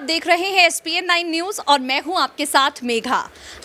देख रहे हैं एसपीएन 9 न्यूज और मैं हूं आपके साथ मेघा।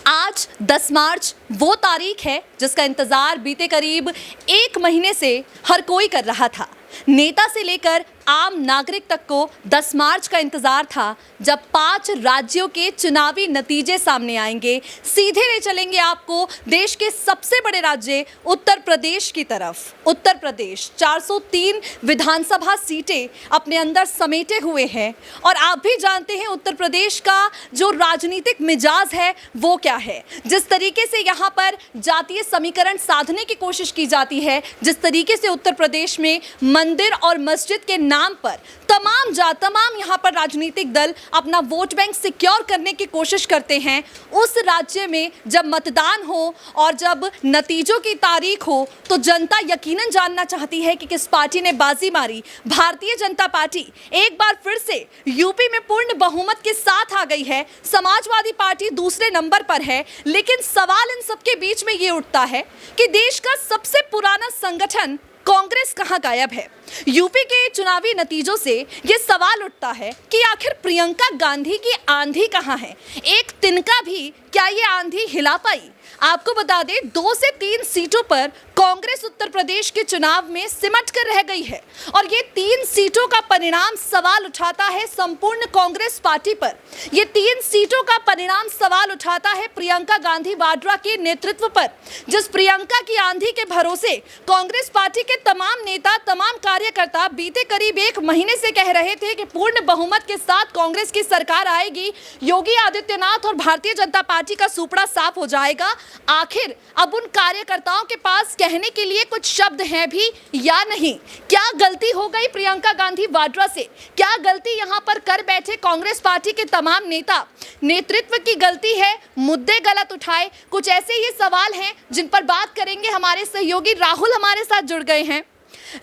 आज 10 मार्च वो तारीख है जिसका इंतजार बीते करीब 1 महीने से हर कोई कर रहा था। नेता से लेकर आम नागरिक तक को 10 मार्च का इंतजार था, जब 5 राज्यों के चुनावी नतीजे सामने आएंगे। सीधे ले चलेंगे आपको देश के सबसे बड़े राज्य उत्तर प्रदेश की तरफ। उत्तर प्रदेश 403 विधानसभा सीटें अपने अंदर समेटे हुए हैं और आप भी जानते हैं उत्तर प्रदेश का जो राजनीतिक मिजाज है वो क्या है। जिस तरीके से यहाँ पर जातीय समीकरण साधने की कोशिश की जाती है, जिस तरीके से उत्तर प्रदेश में मंदिर और मस्जिद के नाम पर तमाम यहाँ पर राजनीतिक दल अपना वोट बैंक सिक्योर करने की कोशिश करते हैं, उस राज्य में जब मतदान हो और जब नतीजों की तारीख हो तो जनता यकीनन जानना चाहती है कि किस पार्टी ने बाजी मारी। भारतीय जनता पार्टी एक बार फिर से यूपी में पूर्ण बहुमत के साथ आ गई है। समाजवादी पार्टी दूसरे नंबर पर है, लेकिन सवाल इन सबके बीच में ये उठता है कि देश का सबसे पुराना संगठन कांग्रेस कहां गायब है। यूपी के चुनावी नतीजों से यह सवाल उठता है कि आखिर प्रियंका गांधी की आंधी कहां है। एक तिनका भी क्या ये आंधी हिला पाई? आपको बता दें, 2 से 3 सीटों पर कांग्रेस उत्तर प्रदेश के चुनाव में सिमट कर रह गई है और ये 3 सीटों का परिणाम सवाल उठाता है संपूर्ण कांग्रेस पार्टी पर। ये 3 सीटों का परिणाम सवाल उठाता है प्रियंका गांधी वाड्रा के नेतृत्व पर। जिस प्रियंका की आंधी के भरोसे कांग्रेस पार्टी के तमाम नेता, तमाम कार्यकर्ता बीते करीब 1 महीने से कह रहे थे कि पूर्ण बहुमत के साथ कांग्रेस की सरकार आएगी, योगी आदित्यनाथ और भारतीय जनता पार्टी का सुपड़ा साफ हो जाएगा। आखिर अब उन कार्यकर्ताओं के पास कहने के लिए कुछ शब्द हैं भी या नहीं? क्या गलती हो गई प्रियंका गांधी वाड्रा से? क्या गलती यहां पर कर बैठे कांग्रेस पार्टी के तमाम नेता? नेतृत्व की गलती है? मुद्दे गलत उठाए? कुछ ऐसे ये सवाल हैं जिन पर बात करेंगे। हमारे सहयोगी राहुल हमारे साथ जुड़ गए हैं।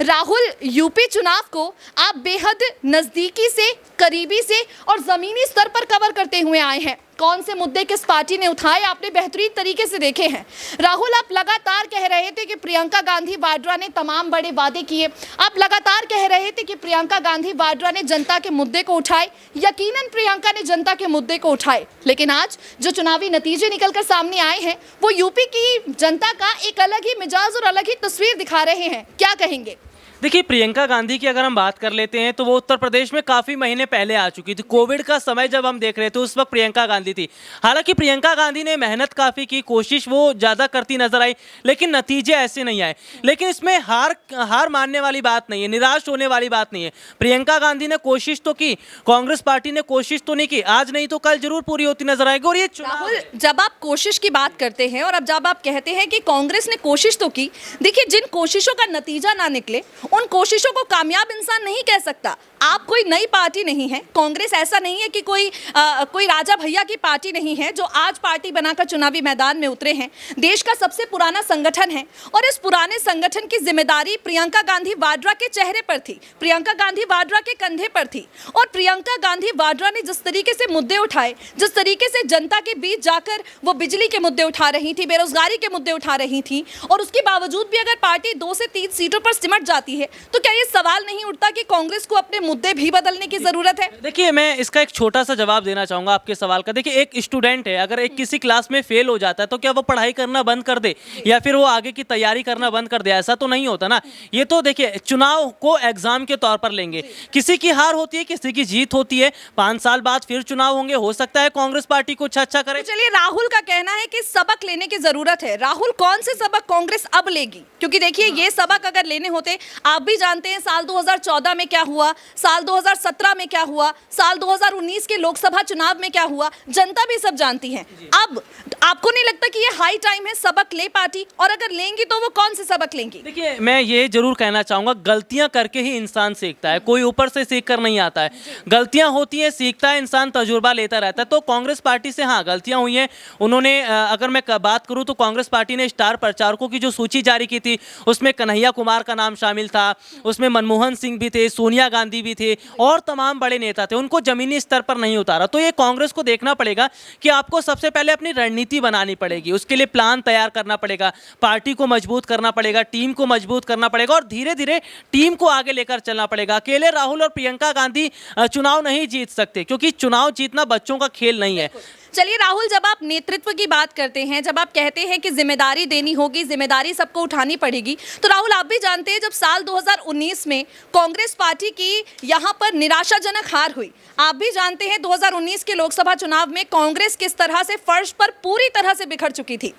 राहुल, यूपी चुनाव को आप बेहद नजदीकी से, करीबी से और जमीनी स्तर पर कवर करते हुए आए हैं। कौन से मुद्दे किस पार्टी ने उठाए आपने बेहतरीन तरीके से देखे हैं। राहुल, आप लगातार कह रहे थे कि प्रियंका गांधी वाड्रा ने तमाम बड़े वादे किए। आप लगातार कह रहे थे कि प्रियंका गांधी वाड्रा ने जनता के मुद्दे को उठाए। यकीनन प्रियंका ने जनता के मुद्दे को उठाए, लेकिन आज जो चुनावी नतीजे निकलकर सामने आए हैं वो यूपी की जनता का एक अलग ही मिजाज और अलग ही तस्वीर दिखा रहे हैं। क्या कहेंगे? देखिए, प्रियंका गांधी की अगर हम बात कर लेते हैं तो वो उत्तर प्रदेश में काफ़ी महीने पहले आ चुकी थी। कोविड का समय जब हम देख रहे थे उस वक्त प्रियंका गांधी थी। हालांकि प्रियंका गांधी ने मेहनत काफ़ी की, कोशिश वो ज़्यादा करती नजर आई, लेकिन नतीजे ऐसे नहीं आए। लेकिन इसमें हार मानने वाली बात नहीं है, निराश होने वाली बात नहीं है। प्रियंका गांधी ने कोशिश तो की, कांग्रेस पार्टी ने कोशिश तो नहीं की। आज नहीं तो कल जरूर पूरी होती नजर आएगी। और ये राहुल, जब आप कोशिश की बात करते हैं और अब जब आप कहते हैं कि कांग्रेस ने कोशिश तो की, देखिए जिन कोशिशों का नतीजा ना निकले उन कोशिशों को कामयाब इंसान नहीं कह सकता। आप कोई नई पार्टी नहीं है। कांग्रेस ऐसा नहीं है कि कोई राजा भैया की पार्टी नहीं है जो आज पार्टी बनाकर चुनावी मैदान में उतरे हैं। देश का सबसे पुराना संगठन है और इस पुराने संगठन की जिम्मेदारी प्रियंका गांधी वाड्रा के चेहरे पर थी, प्रियंका गांधी वाड्रा के कंधे पर थी। और प्रियंका गांधी वाड्रा ने जिस तरीके से मुद्दे उठाए, जिस तरीके से जनता के बीच जाकर वो बिजली के मुद्दे उठा रही थी, बेरोजगारी के मुद्दे उठा रही थी, और उसके बावजूद भी अगर पार्टी 2 से 3 सीटों पर सिमट जाती है तो क्या ये सवाल नहीं उठता कि कांग्रेस को अपने मुद्दे भी बदलने की जरूरत है? देखिए, मैं इसका एक छोटा सा जवाब देना चाहूंगा आपके सवाल का। देखिए, एक स्टूडेंट है, अगर एक किसी क्लास में फेल हो जाता है तो क्या वो पढ़ाई करना बंद कर दे या फिर वो आगे की तैयारी करना बंद कर दे? ऐसा तो नहीं होता ना। ये तो देखिए, चुनाव को एग्जाम के तौर पर लेंगे। किसी की हार होती है, किसी की जीत होती है। 5 साल बाद फिर चुनाव होंगे, हो सकता है कांग्रेस पार्टी कुछ अच्छा करे। चलिए, राहुल का कहना है कि सबक लेने की जरूरत है। राहुल, कौन से सबक कांग्रेस अब लेगी? क्योंकि देखिए, ये सबक अगर लेने होते, आप भी जानते हैं साल 2014 में क्या हुआ, साल 2017 में क्या हुआ, साल 2019 के लोकसभा चुनाव में क्या हुआ, जनता भी सब जानती है। अब आपको नहीं लगता कि ये हाई टाइम है सबक ले पार्टी? और अगर लेंगी तो वो कौन से सबक लेंगी? देखिए, मैं ये जरूर कहना चाहूंगा, गलतियां करके ही इंसान सीखता है, कोई ऊपर से सीख कर नहीं आता है। गलतियां होती है, सीखता है इंसान, तजुर्बा लेता रहता है। तो कांग्रेस पार्टी से हाँ गलतियां हुई हैं। उन्होंने अगर मैं बात करूं तो कांग्रेस पार्टी ने स्टार प्रचारकों की जो सूची जारी की थी उसमें कन्हैया कुमार का नाम शामिल था, उसमें मनमोहन सिंह भी थे, सोनिया गांधी भी थे और तमाम बड़े नेता थे। उनको जमीनी स्तर पर नहीं उतारा। तो ये कांग्रेस को देखना पड़ेगा कि आपको सबसे पहले अपनी रणनीति रणनीति बनानी पड़ेगी, उसके लिए प्लान तैयार करना पड़ेगा, पार्टी को मजबूत करना पड़ेगा, टीम को मजबूत करना पड़ेगा और धीरे धीरे टीम को आगे लेकर चलना पड़ेगा। अकेले राहुल और प्रियंका गांधी चुनाव नहीं जीत सकते, क्योंकि चुनाव जीतना बच्चों का खेल नहीं है। चलिए राहुल, जब आप नेतृत्व की बात करते हैं, जब आप कहते हैं कि जिम्मेदारी देनी होगी, जिम्मेदारी सबको उठानी पड़ेगी, तो राहुल आप भी जानते हैं जब साल 2019 में कांग्रेस पार्टी की यहां पर निराशाजनक हार हुई, आप भी जानते हैं 2019 के लोकसभा चुनाव में कांग्रेस किस तरह से फर्श पर पूरी तरह से बिखर चुकी थी।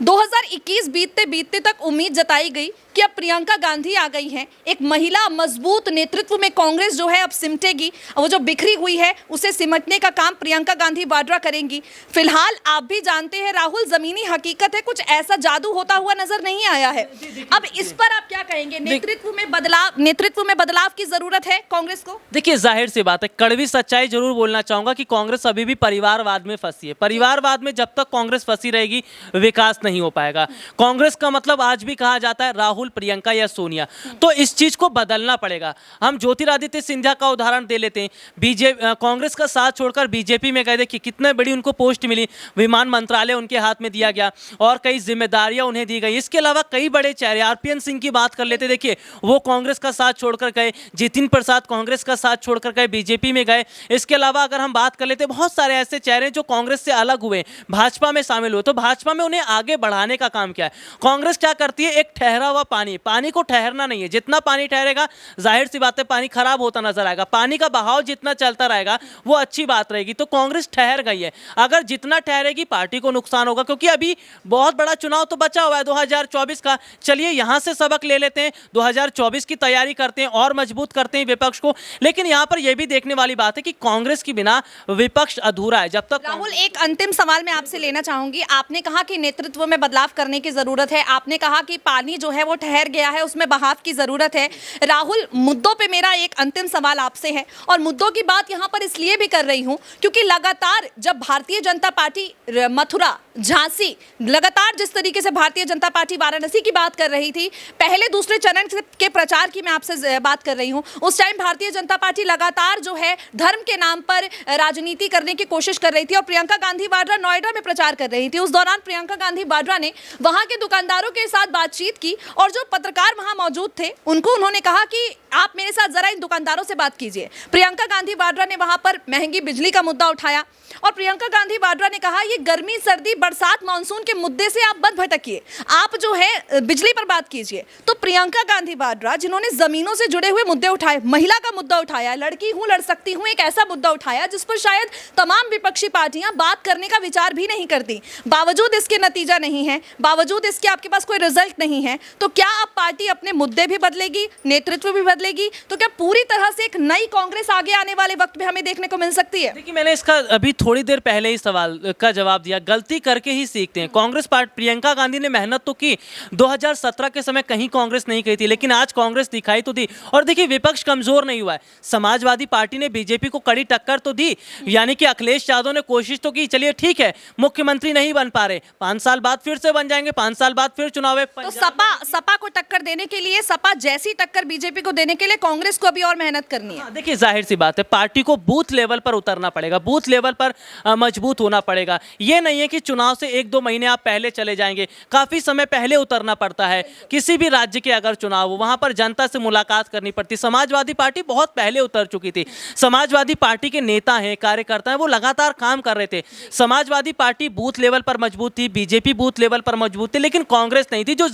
2021 बीतते बीतते तक उम्मीद जताई गई कि अब प्रियंका गांधी आ गई हैं, एक महिला मजबूत नेतृत्व में कांग्रेस जो है अब सिमटेगी, वो जो बिखरी हुई है उसे सिमटने का काम प्रियंका गांधी वाड्रा करेंगी। फिलहाल आप भी जानते हैं राहुल, जमीनी हकीकत है, कुछ ऐसा जादू होता हुआ नजर नहीं आया है। अब इस पर आप क्या कहेंगे? नेतृत्व में बदलाव की जरूरत है कांग्रेस को? देखिए, जाहिर सी बात है, कड़वी सच्चाई जरूर बोलना चाहूंगा कि कांग्रेस अभी भी परिवारवाद में फंसी है। परिवारवाद में जब तक कांग्रेस फंसी रहेगी विकास नहीं हो पाएगा। कांग्रेस का मतलब आज भी कहा जाता है राहुल, प्रियंका या सोनिया, तो इस चीज को बदलना पड़ेगा। हम ज्योतिरादित्य सिंधिया का उदाहरण दे लेते हैं। कांग्रेस का साथ छोड़कर बीजेपी में गए, देखिए कितने बड़ी उनको पोस्ट मिली, विमान मंत्रालय उनके हाथ में दिया गया और कई जिम्मेदारियां उन्हें दी गई। इसके अलावा कई बड़े चेहरे, आरपीएन सिंह की बात कर लेते, देखिए वो कांग्रेस का साथ छोड़कर गए, जितिन प्रसाद कांग्रेस का साथ छोड़कर गए, बीजेपी में गए। इसके अलावा अगर हम बात कर लेते, बहुत सारे ऐसे चेहरे जो कांग्रेस से अलग हुए, भाजपा में शामिल हुए, तो भाजपा में उन्हें आगे बढ़ाने का काम किया है। कांग्रेस क्या करती है, एक ठहरा हुआ पानी को ठहरना नहीं है। जितना पानी ठहरेगा जाहिर सी बात है पानी खराब होता नजर आएगा। पानी का बहाव जितना चलता रहेगा वो अच्छी बात रहेगी। तो कांग्रेस ठहर गई है, अगर जितना ठहरेगी पार्टी को नुकसान होगा, क्योंकि अभी बहुत बड़ा चुनाव तो बचा हुआ है 2024 का। चलिए यहां से सबक ले लेते हैं, 2024 की तैयारी करते हैं और मजबूत करते हैं विपक्ष को। लेकिन यहां पर यह भी देखने वाली बात है कि कांग्रेस के बिना विपक्ष अधूरा है। जब तक राहुल, एक अंतिम सवाल मैं आपसे लेना चाहूंगी। आपने कहा कि नेतृत्व में बदलाव करने की जरूरत है, आपने कहा कि पानी जो है वो ठहर गया है, उसमें बहाव की जरूरत है। राहुल, मुद्दों पे मेरा एक अंतिम सवाल आपसे है, और मुद्दों की बात यहां पर इसलिए भी कर रही हूं क्योंकि लगातार जब भारतीय जनता पार्टी मथुरा, झांसी, लगातार जिस तरीके से भारतीय जनता पार्टी वाराणसी की बात कर रही थी, पहले दूसरे चरण के प्रचार की मैं आपसे बात कर रही हूं, उस टाइम भारतीय जनता पार्टी लगातार जो है धर्म के नाम पर राजनीति करने की कोशिश कर रही थी और प्रियंका गांधी वाड्रा नोएडा में प्रचार कर रही थी। उस दौरान प्रियंका गांधी वाड्रा ने वहां के दुकानदारों के साथ बातचीत की और जो पत्रकार वहां मौजूद थे उनको उन्होंने कहा कि आप मेरे साथ जरा इन दुकानदारों से बात कीजिए। प्रियंका गांधी वाड्रा ने वहां पर महंगी बिजली का मुद्दा उठाया और प्रियंका गांधी वाड्रा ने कहा ये गर्मी, सर्दी, बरसात, मानसून के मुद्दे से आप मत भटकिए, आप जो है बिजली पर बात कीजिए। तो प्रियंका गांधी वाड्रा जिन्होंने जमीनों से जुड़े हुए मुद्दे उठाए, महिला का मुद्दा उठाया, लड़की हूं लड़ सकती हूं, एक ऐसा मुद्दा उठाया जिस पर शायद तमाम विपक्षी पार्टियां बात करने का विचार भी नहीं करती, बावजूद इसके नतीजा नहीं है, बावजूद इसके आपके पास कोई रिजल्ट नहीं है। तो क्या अब पार्टी अपने मुद्दे भी बदलेगी, नेतृत्व भी बदलेगी? तो क्या पूरी तरह से एक नई कांग्रेस आगे आने वाले वक्त में हमें देखने को मिल सकती है? देखिए, मैंने इसका अभी थोड़ी देर पहले ही सवाल का जवाब दिया, गलती करके ही सीखते हैं। कांग्रेस पार्टी, प्रियंका गांधी ने मेहनत तो की, 2017 के समय कहीं कांग्रेस नहीं गई थी, लेकिन आज कांग्रेस दिखाई तो दी। और देखिए, विपक्ष कमजोर नहीं हुआ है। समाजवादी पार्टी ने बीजेपी को कड़ी टक्कर तो दी, यानी कि अखिलेश यादव ने कोशिश तो की, चलिए ठीक है मुख्यमंत्री नहीं बन पा रहे, 5 साल बाद फिर से बन जाएंगे, 5 साल बाद फिर चुनाव है। तो सपा को टक्कर देने के लिए, सपा जैसी टक्कर बीजेपी को देने के लिए कांग्रेस को अभी और मेहनत करनी है। देखिए, जाहिर सी बात है पार्टी को बूथ लेवल पर उतरना पड़ेगा, बूथ लेवल पर मजबूत होना पड़ेगा। ये नहीं है कि चुनाव से 1-2 महीने आप पहले चले जाएंगे, काफी समय पहले उतरना पड़ता है। किसी भी राज्य के अगर चुनाव हो, वहां पर जनता से मुलाकात करनी पड़ती। समाजवादी पार्टी बहुत पहले उतर चुकी थी। समाजवादी पार्टी के नेता हैं, कार्यकर्ता हैं, वो लगातार काम कर रहे थे। समाजवादी पार्टी बूथ लेवल पर मजबूत थी, बीजेपी बूथ लेवल पर मजबूत थी, लेकिन कांग्रेस नहीं थी, जो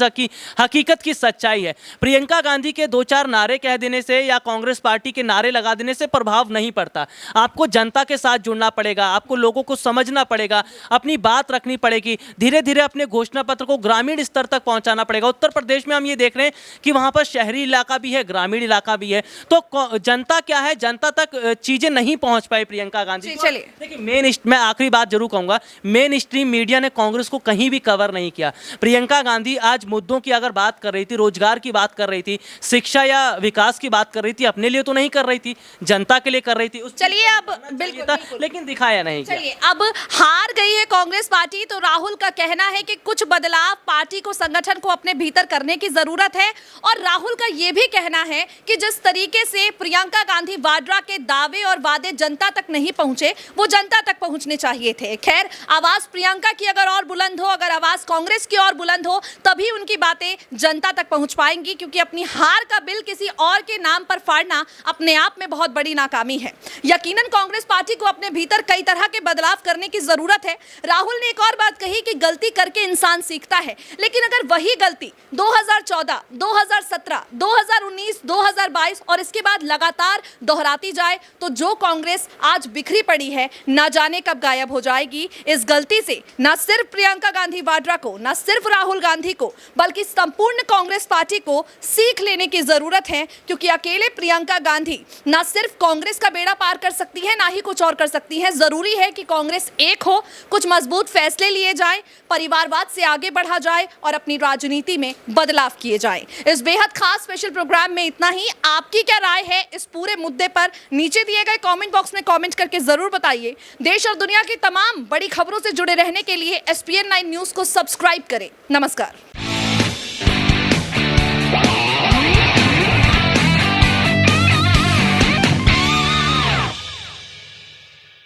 हकीकत की सच्चाई है। प्रियंका गांधी के 2-4 नारे कह देने से या कांग्रेस पार्टी के नारे लगा देने से प्रभाव नहीं पड़ता। आपको जनता के साथ जुड़ना पड़ेगा, आपको लोगों को समझना पड़ेगा, अपनी बात रखनी पड़ेगी, धीरे धीरे अपने घोषणा पत्र को ग्रामीण स्तर तक पहुंचाना पड़ेगा। उत्तर प्रदेश में हम ये देख रहे हैं कि वहां पर शहरी इलाका भी है, ग्रामीण इलाका भी है, तो जनता क्या है, जनता तक चीजें नहीं पहुंच पाई प्रियंका गांधी। चलिए, देखिए, मैं आखिरी बात जरूर कहूंगा, मेन स्ट्रीम मीडिया ने कांग्रेस को कहीं भी कवर नहीं किया। प्रियंका गांधी आज मुद्दों की अगर बात कर रही थी, रोजगार की बात कर रही थी, शिक्षा या विकास की बात कर रही थी, अपने लिए तो नहीं कर रही थी, जनता के लिए कर रही थी। चलिए अब बिल्कुल, लेकिन दिखाया नहीं। चलिए चलिए, अब हार गई है कांग्रेस पार्टी, तो राहुल का कहना है कि कुछ बदलाव पार्टी को, संगठन को अपने भीतर करने की जरूरत है। और राहुल का यह भी कहना है कि जिस तरीके से प्रियंका गांधी वाड्रा के दावे और वादे जनता तक नहीं पहुंचे, वो जनता तक पहुंचने चाहिए थे। खैर, आवाज प्रियंका की अगर और बुलंद हो, अगर आवाज कांग्रेस की और बुलंद हो, तभी उनकी बातें जनता तक पहुंच पाएंगी, क्योंकि अपनी हार का बिल किसी और के नाम पर फाड़ना अपने आप में बहुत बड़ी नाकामी है। यकीनन कांग्रेस पार्टी को अपने भीतर कई तरह के बदलाव करने की जरूरत है। राहुल ने एक और बात कही कि गलती करके इंसान सीखता है, लेकिन अगर वही गलती 2014, 2017, 2019, 2022 और इसके बाद लगातार दोहराती जाए, तो जो कांग्रेस आज बिखरी पड़ी है, ना जाने कब गायब हो जाएगी। इस गलती से न सिर्फ प्रियंका गांधी वाड्रा को, न सिर्फ राहुल गांधी को, बल्कि संपूर्ण कांग्रेस पार्टी को सीख लेने की जरूरत है, क्योंकि अकेले प्रियंका गांधी न सिर्फ कांग्रेस का बेड़ा पार कर सकती है, ना ही कुछ और कर सकती है। जरूरी है कि कांग्रेस एक हो, कुछ मजबूत फैसले लिए जाएं, परिवारवाद से आगे बढ़ा जाए और अपनी राजनीति में बदलाव किए जाएं। इस बेहद खास स्पेशल प्रोग्राम में इतना ही। आपकी क्या राय है इस पूरे मुद्दे पर? नीचे दिए गए कमेंट बॉक्स में कमेंट करके जरूर बताइए। देश और दुनिया की तमाम बड़ी खबरों से जुड़े रहने के लिए SPN9 न्यूज को सब्सक्राइब करें। नमस्कार।